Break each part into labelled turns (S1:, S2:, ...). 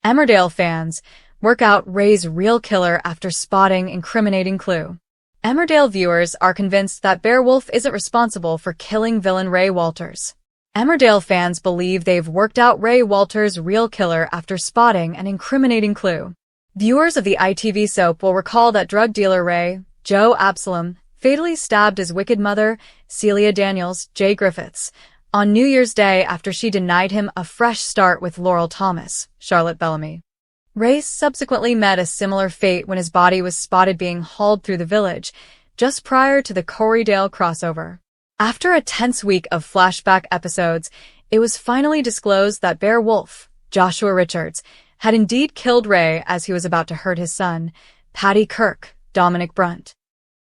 S1: Emmerdale fans work out Ray's real killer after spotting incriminating clue. Emmerdale viewers are convinced that Beowulf isn't responsible for killing villain Ray Walters. Emmerdale fans believe they've worked out Ray Walters' real killer after spotting an incriminating clue. Viewers of the ITV soap will recall that drug dealer Ray, Joe Absalom, fatally stabbed his wicked mother, Celia Daniels, J. Griffiths, on New Year's Day after she denied him a fresh start with Laurel Thomas, Charlotte Bellamy. Ray subsequently met a similar fate when his body was spotted being hauled through the village, just prior to the Corriedale crossover. After a tense week of flashback episodes, it was finally disclosed that Beowulf, Joshua Richards, had indeed killed Ray as he was about to hurt his son, Paddy Kirk, Dominic Brunt.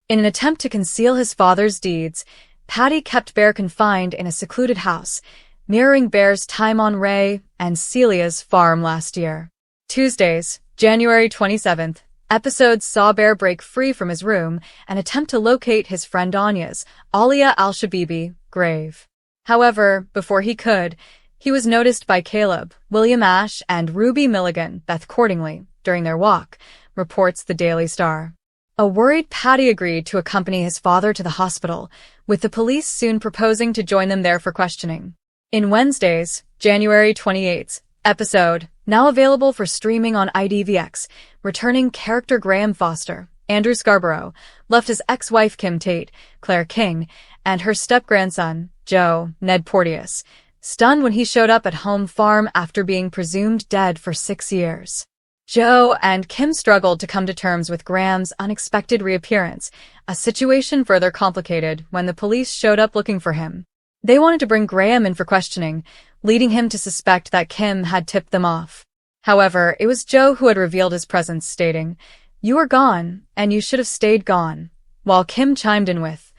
S1: In an attempt to conceal his father's deeds, Paddy kept Bear confined in a secluded house, mirroring Bear's time on Ray and Celia's farm last year. Tuesdays, January 27th, episodes saw Bear break free from his room and attempt to locate his friend Anya's, Alia Al-Shabibi, grave. However, before he could, he was noticed by Caleb, William Ash, and Ruby Milligan, Beth Cordingley, during their walk, reports the Daily Star. A worried Paddy agreed to accompany his father to the hospital, with the police soon proposing to join them there for questioning. In Wednesday's, January 28th, episode, now available for streaming on IDVX, returning character Graham Foster, Andrew Scarborough, left his ex-wife Kim Tate, Claire King, and her step-grandson, Joe, Ned Porteous, stunned when he showed up at home farm after being presumed dead for 6 years. Joe and Kim struggled to come to terms with Graham's unexpected reappearance, a situation further complicated when the police showed up looking for him. They wanted to bring Graham in for questioning, leading him to suspect that Kim had tipped them off. However, it was Joe who had revealed his presence, stating, "You were gone, and you should have stayed gone," while Kim chimed in with,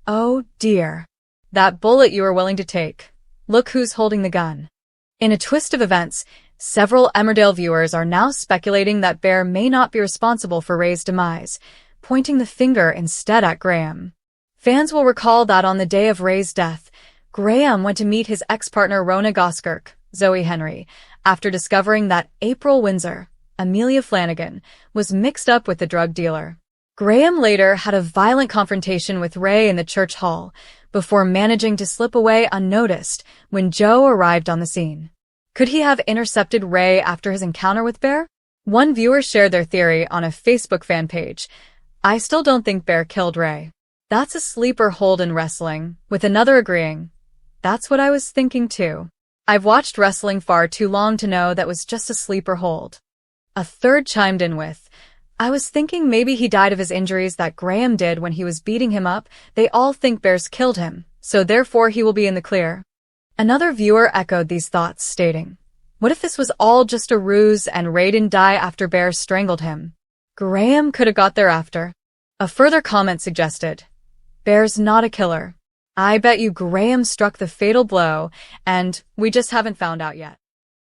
S1: "Oh dear. That bullet you were willing to take. Look who's holding the gun." In a twist of events, several Emmerdale viewers are now speculating that Bear may not be responsible for Ray's demise, pointing the finger instead at Graham. Fans will recall that on the day of Ray's death, Graham went to meet his ex-partner Rona Goskirk, Zoe Henry, after discovering that April Windsor, Amelia Flanagan, was mixed up with the drug dealer. Graham later had a violent confrontation with Ray in the church hall, before managing to slip away unnoticed when Joe arrived on the scene. Could he have intercepted Ray after his encounter with Bear? One viewer shared their theory on a Facebook fan page. "I still don't think Bear killed Ray. That's a sleeper hold in wrestling," with another agreeing, "That's what I was thinking too. I've watched wrestling far too long to know that was just a sleeper hold." A third chimed in with, "I was thinking maybe he died of his injuries that Graham did when he was beating him up. They all think Bear's killed him, so therefore he will be in the clear." Another viewer echoed these thoughts, stating, "What if this was all just a ruse and Ray didn't die after Bear strangled him? Graham could have got there after." A further comment suggested, "Bear's not a killer. I bet you Graham struck the fatal blow, and we just haven't found out yet."